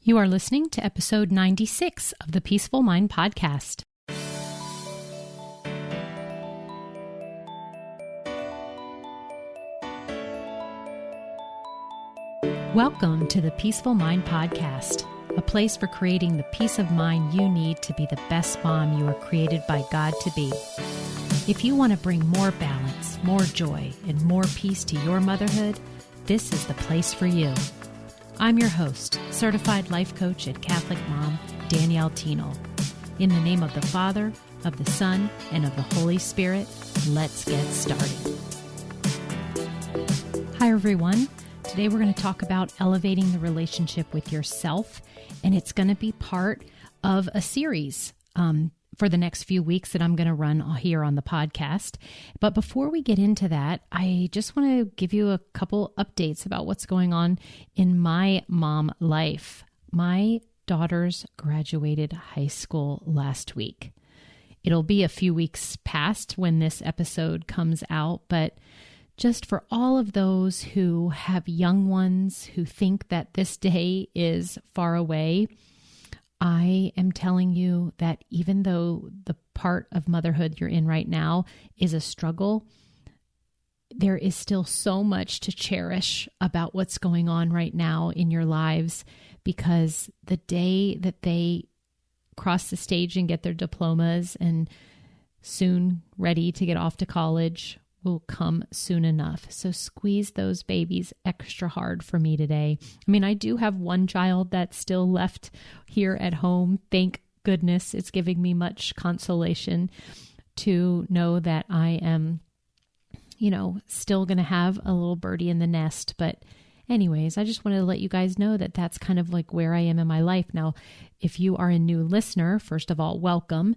You are listening to episode 96 of the Peaceful Mind podcast. Welcome to the Peaceful Mind podcast, a place for creating the peace of mind you need to be the best mom you are created by God to be. If you want to bring more balance, more joy, and more peace to your motherhood, this is the place for you. I'm your host, certified life coach and Catholic mom, Danielle Tienel. In the name of the Father, of the Son, and of the Holy Spirit, let's get started. Hi, everyone. Today we're going to talk about elevating the relationship with yourself, and it's going to be part of a series for the next few weeks that I'm going to run here on the podcast. But before we get into that, I just want to give you a couple updates about what's going on in my mom life. My daughters graduated high school last week. It'll be a few weeks past when this episode comes out, but just for all of those who have young ones who think that this day is far away, I am telling you that even though the part of motherhood you're in right now is a struggle, there is still so much to cherish about what's going on right now in your lives, because the day that they cross the stage and get their diplomas and soon ready to get off to college will come soon enough. So squeeze those babies extra hard for me today. I mean, I do have one child that's still left here at home. Thank goodness. It's giving me much consolation to know that I am, still going to have a little birdie in the nest. But anyways, I just wanted to let you guys know that that's kind of like where I am in my life. Now, if you are a new listener, first of all, welcome.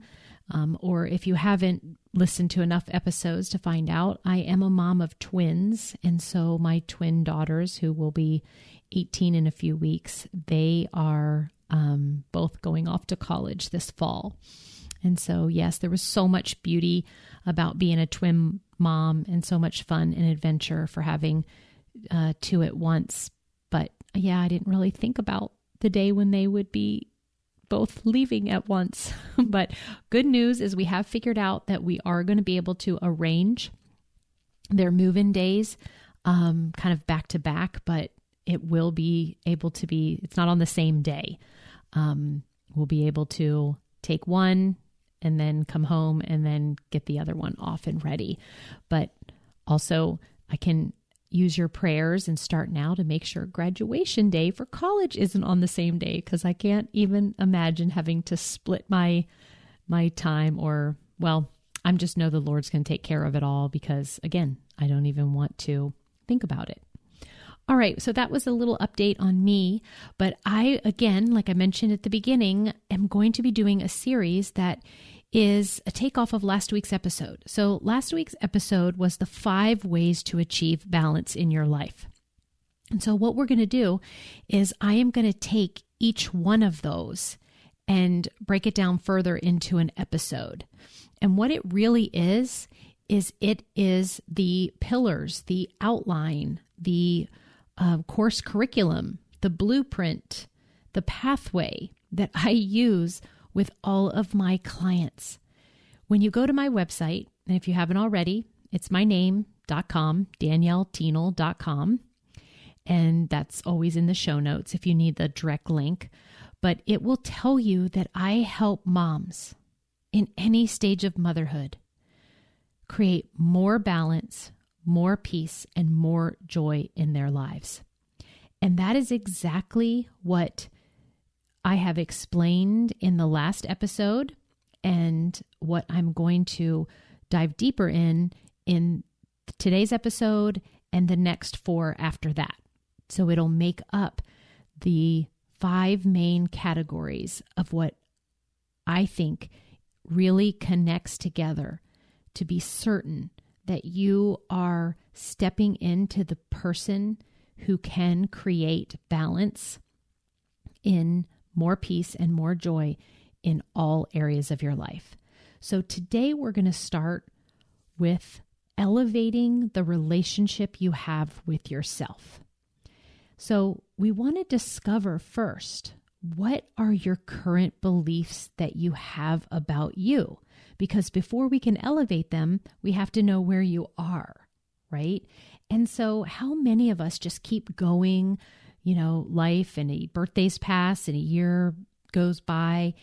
Or if you haven't listened to enough episodes to find out, I am a mom of twins. And so my twin daughters, who will be 18 in a few weeks, they are both going off to college this fall. And so, yes, there was so much beauty about being a twin mom and so much fun and adventure for having two at once. But yeah, I didn't really think about the day when they would be both leaving at once. But good news is we have figured out that we are going to be able to arrange their move-in days kind of back to back, but it will be able to be, it's not on the same day. We'll be able to take one and then come home and then get the other one off and ready. But also I can use your prayers and start now to make sure graduation day for college isn't on the same day, because I can't even imagine having to split my time, or, well, I just know the Lord's going to take care of it all, because again, I don't even want to think about it. All right, so that was a little update on me, but I, again, like I mentioned at the beginning, am going to be doing a series that is a takeoff of last week's episode. So last week's episode was the 5 ways to achieve balance in your life. And so what we're going to do is I am going to take each one of those and break it down further into an episode. And what it really is it is the pillars, the outline, the course curriculum, the blueprint, the pathway that I use with all of my clients. When you go to my website, and if you haven't already, it's my name.com, danielletienel.com. And that's always in the show notes if you need the direct link. But it will tell you that I help moms in any stage of motherhood create more balance, more peace, and more joy in their lives. And that is exactly what I have explained in the last episode, and what I'm going to dive deeper in today's episode and the next 4 after that. So it'll make up the 5 main categories of what I think really connects together to be certain that you are stepping into the person who can create balance in more peace and more joy in all areas of your life. So today we're going to start with elevating the relationship you have with yourself. So we want to discover first what are your current beliefs that you have about you? Because before we can elevate them, we have to know where you are, right? And so how many of us just keep going, life and a birthday's pass and a year goes by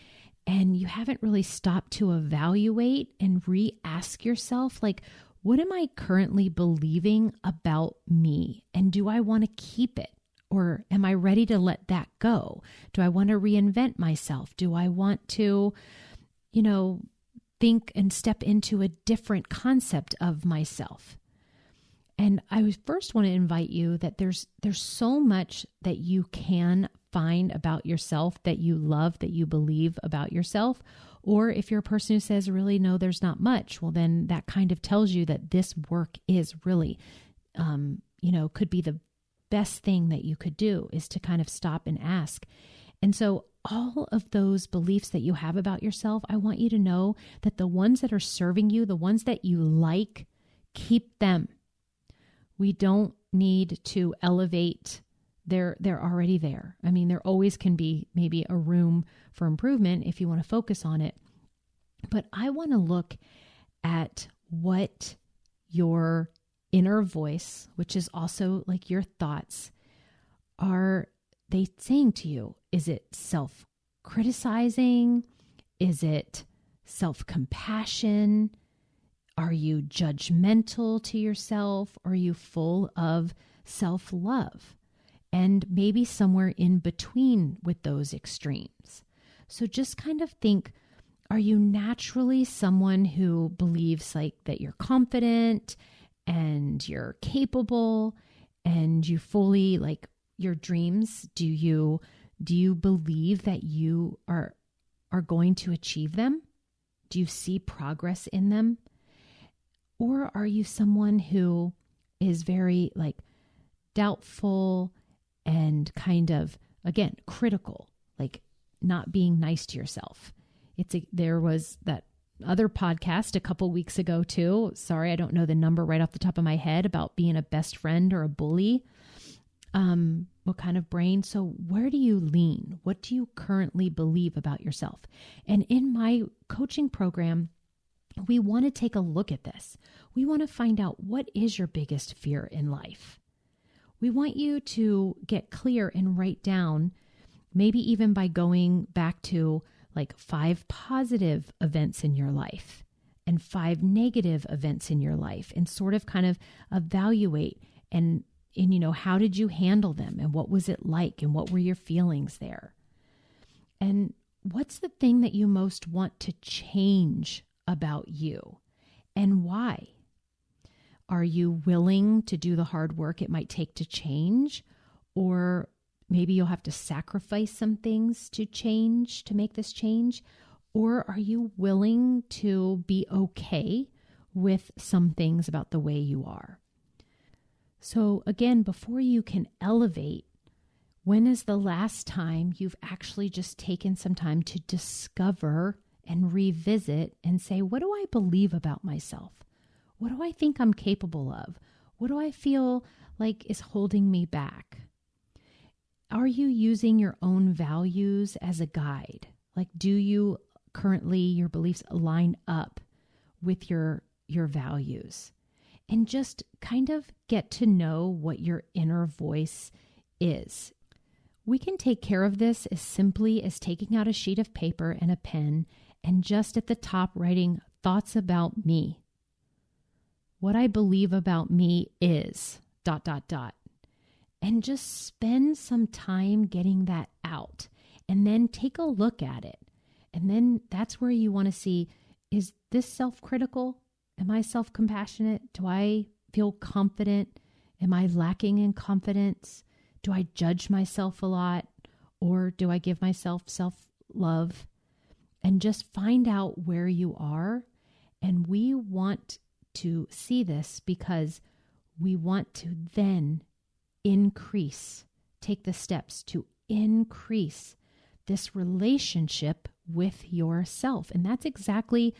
and you haven't really stopped to evaluate and re-ask yourself, like, what am I currently believing about me? And do I want to keep it? Or am I ready to let that go? Do I want to reinvent myself? Do I want to, think and step into a different concept of myself? And I first want to invite you that there's so much that you can find about yourself that you love, that you believe about yourself. Or if you're a person who says, really, no, there's not much, well, then that kind of tells you that this work is really, could be the best thing that you could do, is to kind of stop and ask. And so all of those beliefs that you have about yourself, I want you to know that the ones that are serving you, the ones that you like, keep them. We don't need to elevate. They're already there. I mean, there always can be maybe a room for improvement if you want to focus on it. But I want to look at what your inner voice, which is also like your thoughts, are they saying to you? Is it self-criticizing? Is it self-compassion? Are you judgmental to yourself? Are you full of self-love? And maybe somewhere in between with those extremes. So just kind of think, are you naturally someone who believes like that you're confident and you're capable and you fully like your dreams? Do you believe that you are going to achieve them? Do you see progress in them? Or are you someone who is very like doubtful and kind of, again, critical, like not being nice to yourself? There was that other podcast a couple weeks ago too. Sorry, I don't know the number right off the top of my head, about being a best friend or a bully. What kind of brain? So where do you lean? What do you currently believe about yourself? And in my coaching program, we want to take a look at this. We want to find out, what is your biggest fear in life? We want you to get clear and write down, maybe even by going back to like 5 positive events in your life and 5 negative events in your life, and sort of kind of evaluate and how did you handle them, and what was it like, and what were your feelings there? And what's the thing that you most want to change about you, and why? Are you willing to do the hard work it might take to change? Or maybe you'll have to sacrifice some things to change, to make this change. Or are you willing to be okay with some things about the way you are? So again, before you can elevate, when is the last time you've actually just taken some time to discover and revisit and say, what do I believe about myself? What do I think I'm capable of? What do I feel like is holding me back? Are you using your own values as a guide? Like, do you currently, your beliefs align up with your values? And just kind of get to know what your inner voice is. We can take care of this as simply as taking out a sheet of paper and a pen and just at the top writing thoughts about me. What I believe about me is ... And just spend some time getting that out, and then take a look at it. And then that's where you want to see, is this self-critical? Am I self-compassionate? Do I feel confident? Am I lacking in confidence? Do I judge myself a lot? Or do I give myself self-love? And just find out where you are. And we want to see this because we want to then take the steps to increase this relationship with yourself. And that's exactly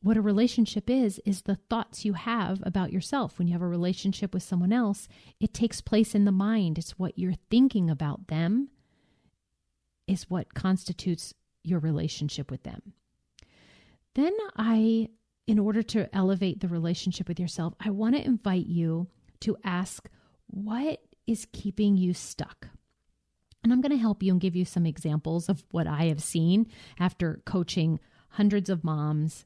what a relationship is the thoughts you have about yourself. When you have a relationship with someone else, it takes place in the mind. It's what you're thinking about them is what constitutes your relationship with them. Then in order to elevate the relationship with yourself, I want to invite you to ask, what is keeping you stuck? And I'm going to help you and give you some examples of what I have seen after coaching hundreds of moms.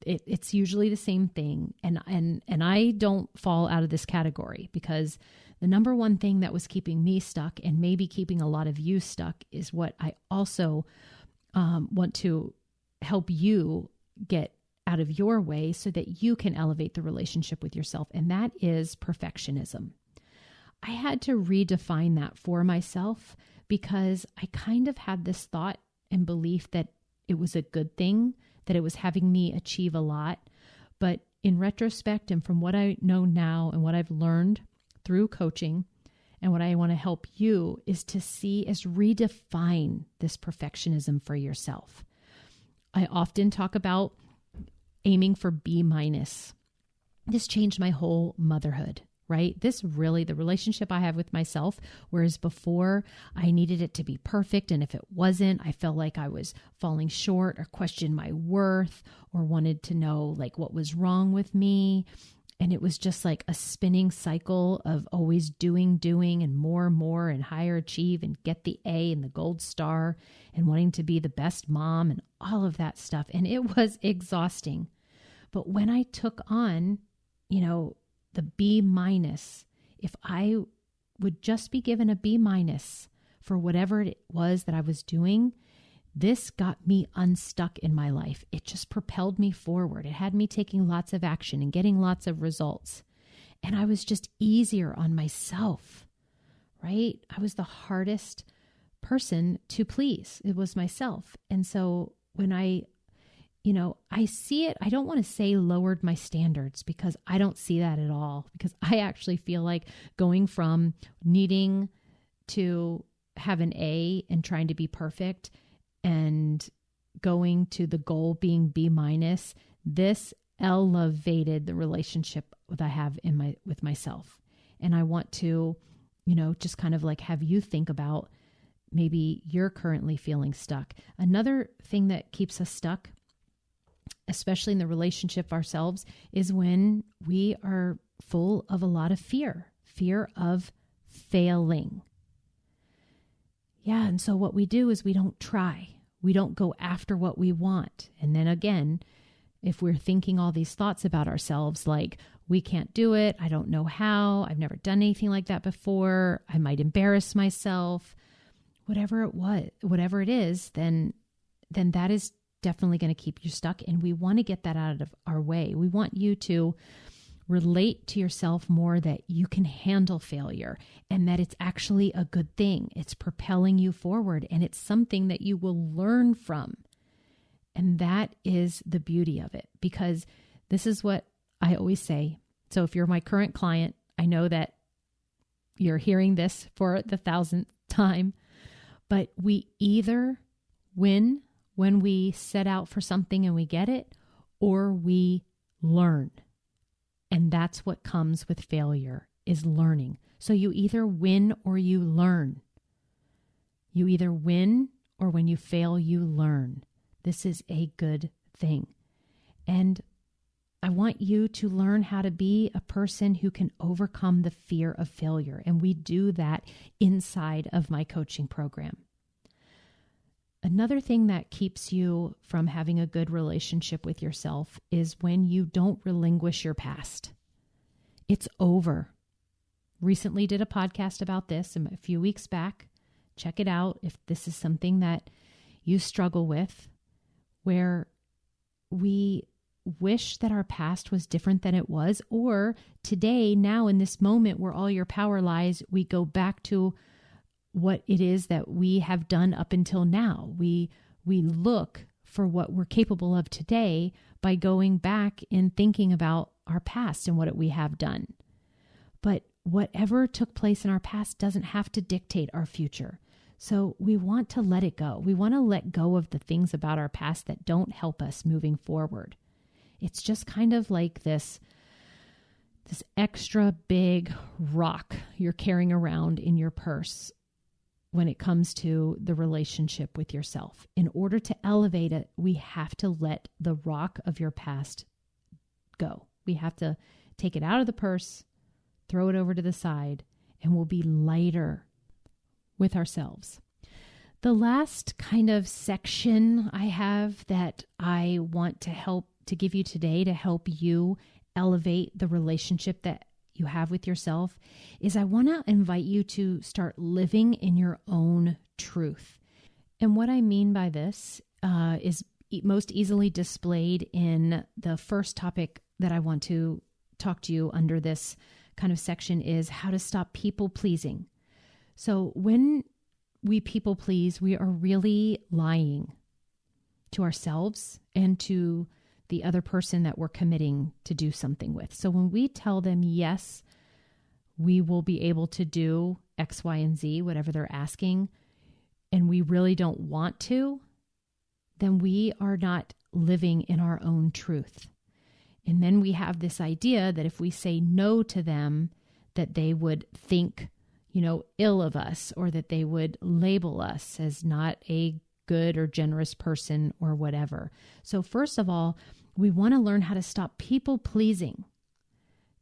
It's usually the same thing. And I don't fall out of this category, because the number one thing that was keeping me stuck, and maybe keeping a lot of you stuck, is what I also want to help you get out of your way so that you can elevate the relationship with yourself. And that is perfectionism. I had to redefine that for myself, because I kind of had this thought and belief that it was a good thing, that it was having me achieve a lot. But in retrospect, and from what I know now and what I've learned through coaching, and what I want to help you is to see as redefine this perfectionism for yourself. I often talk about aiming for B-. This changed my whole motherhood, right? This really, the relationship I have with myself, whereas before I needed it to be perfect. And if it wasn't, I felt like I was falling short or questioned my worth or wanted to know like what was wrong with me. And it was just like a spinning cycle of always doing and more and higher achieve and get the A and the gold star and wanting to be the best mom and all of that stuff. And it was exhausting. But when I took on, the B-, if I would just be given a B- for whatever it was that I was doing, this got me unstuck in my life. It just propelled me forward. It had me taking lots of action and getting lots of results. And I was just easier on myself, right? I was the hardest person to please. It was myself. And so when I see it, I don't want to say lowered my standards, because I don't see that at all, because I actually feel like going from needing to have an A and trying to be perfect and going to the goal being B-, this elevated the relationship that I have with myself. And I want to, just kind of like have you think about maybe you're currently feeling stuck. Another thing that keeps us stuck, especially in the relationship ourselves, is when we are full of a lot of fear of failing. Yeah. And so what we do is we don't try. We don't go after what we want. And then again, if we're thinking all these thoughts about ourselves, like we can't do it, I don't know how, I've never done anything like that before, I might embarrass myself, whatever it is, then that is definitely going to keep you stuck. And we want to get that out of our way. We want you to relate to yourself more, that you can handle failure and that it's actually a good thing. It's propelling you forward and it's something that you will learn from. And that is the beauty of it, because this is what I always say. So if you're my current client, I know that you're hearing this for the 1,000th time, but we either win when we set out for something and we get it, or we learn. And that's what comes with failure, is learning. So you either win or you learn. You either win, or when you fail, you learn. This is a good thing. And I want you to learn how to be a person who can overcome the fear of failure. And we do that inside of my coaching program. Another thing that keeps you from having a good relationship with yourself is when you don't relinquish your past. It's over. Recently did a podcast about this a few weeks back. Check it out if this is something that you struggle with, where we wish that our past was different than it was, or today, now in this moment where all your power lies, we go back to what it is that we have done up until now. We look for what we're capable of today by going back and thinking about our past and what we have done. But whatever took place in our past doesn't have to dictate our future. So we want to let it go. We want to let go of the things about our past that don't help us moving forward. It's just kind of like this extra big rock you're carrying around in your purse, when it comes to the relationship with yourself. In order to elevate it, we have to let the rock of your past go. We have to take it out of the purse, throw it over to the side, and we'll be lighter with ourselves. The last kind of section I have that I want to give you today to help you elevate the relationship that you have with yourself is I want to invite you to start living in your own truth. And what I mean by this is most easily displayed in the first topic that I want to talk to you under this kind of section is how to stop people pleasing. So when we people please, we are really lying to ourselves and to the other person that we're committing to do something with. So when we tell them, yes, we will be able to do X, Y, and Z, whatever they're asking, and we really don't want to, then we are not living in our own truth. And then we have this idea that if we say no to them, that they would think, ill of us, or that they would label us as not a good or generous person or whatever. So first of all, we want to learn how to stop people pleasing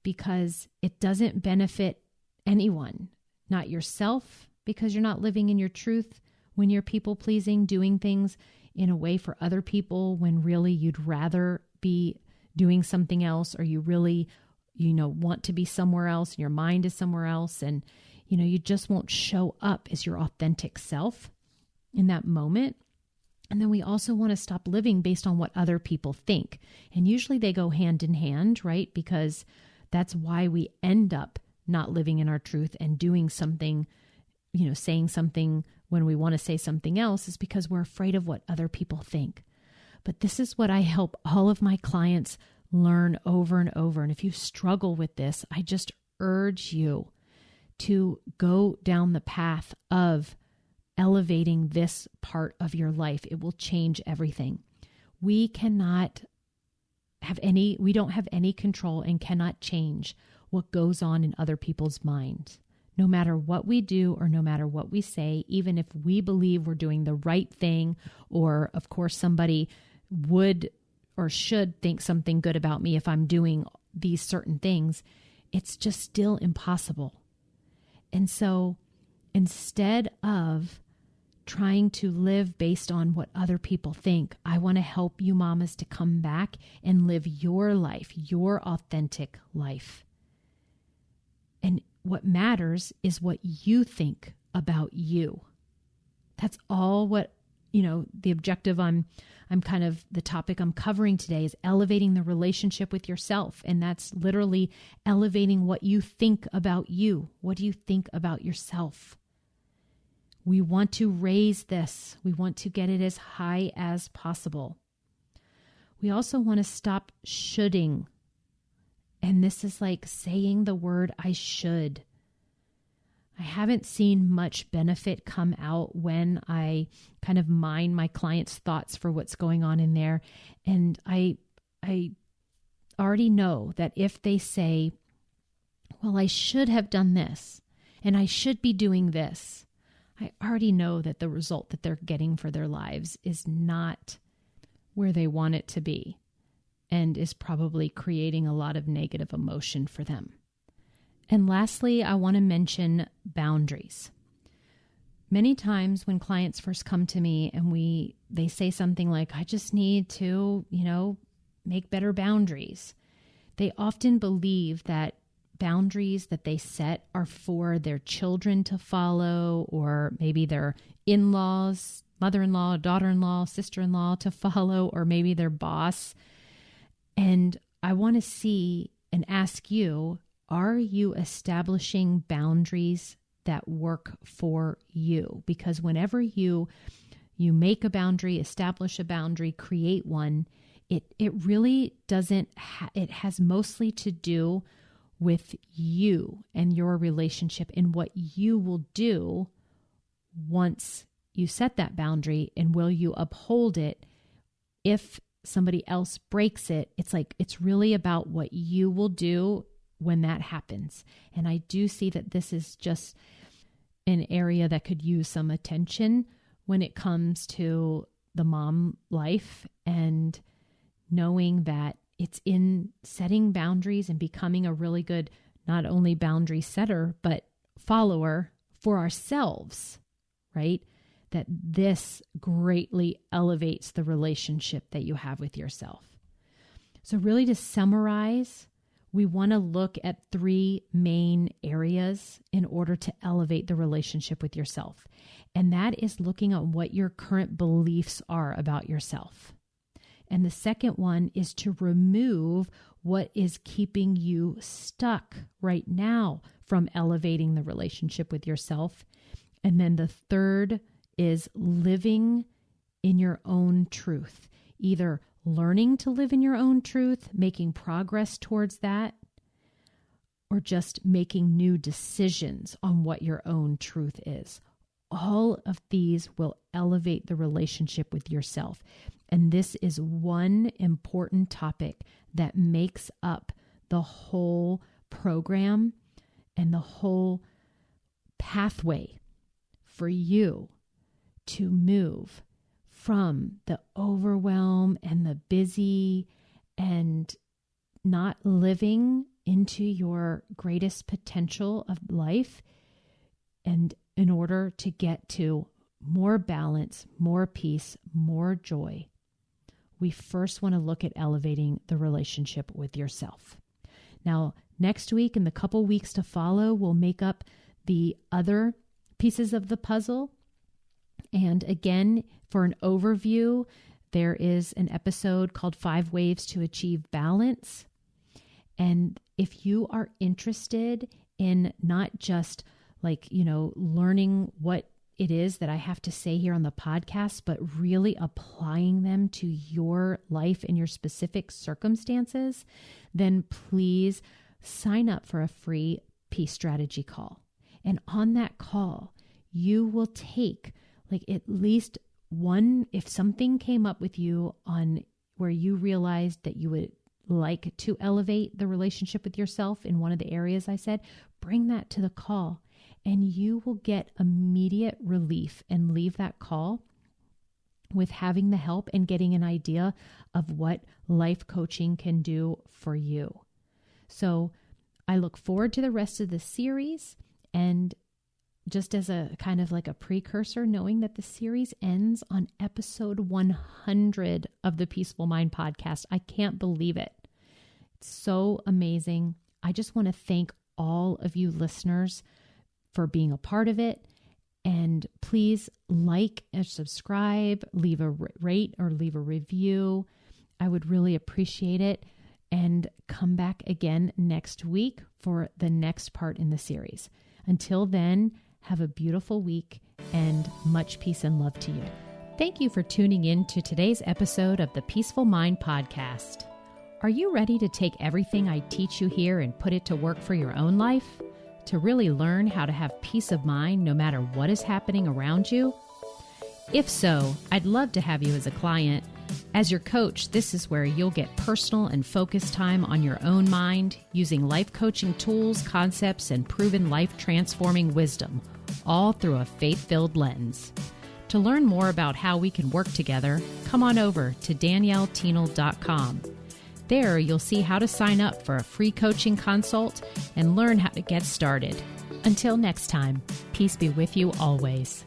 because it doesn't benefit anyone, not yourself, because you're not living in your truth when you're people pleasing, doing things in a way for other people when really you'd rather be doing something else, or you really, want to be somewhere else and your mind is somewhere else. And, you just won't show up as your authentic self in that moment. And then we also want to stop living based on what other people think. And usually they go hand in hand, right? Because that's why we end up not living in our truth and doing something, saying something when we want to say something else, is because we're afraid of what other people think. But this is what I help all of my clients learn over and over. And if you struggle with this, I just urge you to go down the path of elevating this part of your life. It will change everything. We don't have any control and cannot change what goes on in other people's minds. No matter what we do or no matter what we say, even if we believe we're doing the right thing, or of course somebody would or should think something good about me if I'm doing these certain things, it's just still impossible. And so instead of trying to live based on what other people think, I want to help you mamas to come back and live your life, your authentic life. And what matters is what you think about you. That's all what, the objective the topic I'm covering today is elevating the relationship with yourself. And that's literally elevating what you think about you. What do you think about yourself? We want to raise this. We want to get it as high as possible. We also want to stop shoulding. And this is like saying the word I should. I haven't seen much benefit come out when I kind of mine my clients' thoughts for what's going on in there. And I already know that if they say, well, I should have done this and I should be doing this, I already know that the result that they're getting for their lives is not where they want it to be and is probably creating a lot of negative emotion for them. And lastly, I want to mention boundaries. Many times when clients first come to me and they say something like, I just need to, make better boundaries. They often believe that boundaries that they set are for their children to follow, or maybe their in-laws, mother-in-law, daughter-in-law, sister-in-law to follow, or maybe their boss. And I want to see and ask you, are you establishing boundaries that work for you? Because whenever you make a boundary, establish a boundary, create one, it really doesn't, it has mostly to do with you and your relationship and what you will do once you set that boundary, and will you uphold it if somebody else breaks it. It's really about what you will do when that happens. And I do see that this is just an area that could use some attention when it comes to the mom life, and knowing that it's in setting boundaries and becoming a really good, not only boundary setter, but follower for ourselves, right? That this greatly elevates the relationship that you have with yourself. So really, to summarize, we want to look at 3 main areas in order to elevate the relationship with yourself. And that is looking at what your current beliefs are about yourself. And the second one is to remove what is keeping you stuck right now from elevating the relationship with yourself. And then the third is living in your own truth, either learning to live in your own truth, making progress towards that, or just making new decisions on what your own truth is. All of these will elevate the relationship with yourself. And this is one important topic that makes up the whole program and the whole pathway for you to move from the overwhelm and the busy and not living into your greatest potential of life, and in order to get to more balance, more peace, more joy, we first want to look at elevating the relationship with yourself. Now, next week and the couple weeks to follow will make up the other pieces of the puzzle. And again, for an overview, there is an episode called 5 Ways to Achieve Balance. And if you are interested in not just learning what it is that I have to say here on the podcast, but really applying them to your life and your specific circumstances, then please sign up for a free peace strategy call. And on that call, you will take at least one, if something came up with you on where you realized that you would like to elevate the relationship with yourself in one of the areas I said, bring that to the call and you will get immediate relief and leave that call with having the help and getting an idea of what life coaching can do for you. So I look forward to the rest of the series, and just as a kind of like a precursor, knowing that the series ends on episode 100 of the Peaceful Mind podcast. I can't believe it. It's so amazing. I just want to thank all of you listeners for being a part of it. And please like and subscribe, leave a rate or leave a review. I would really appreciate it. And come back again next week for the next part in the series. Until then, have a beautiful week and much peace and love to you. Thank you for tuning in to today's episode of the Peaceful Mind podcast. Are you ready to take everything I teach you here and put it to work for your own life? To really learn how to have peace of mind no matter what is happening around you? If so, I'd love to have you as a client. As your coach, this is where you'll get personal and focused time on your own mind using life coaching tools, concepts, and proven life-transforming wisdom, all through a faith-filled lens. To learn more about how we can work together, come on over to danielleteenel.com. There, you'll see how to sign up for a free coaching consult and learn how to get started. Until next time, peace be with you always.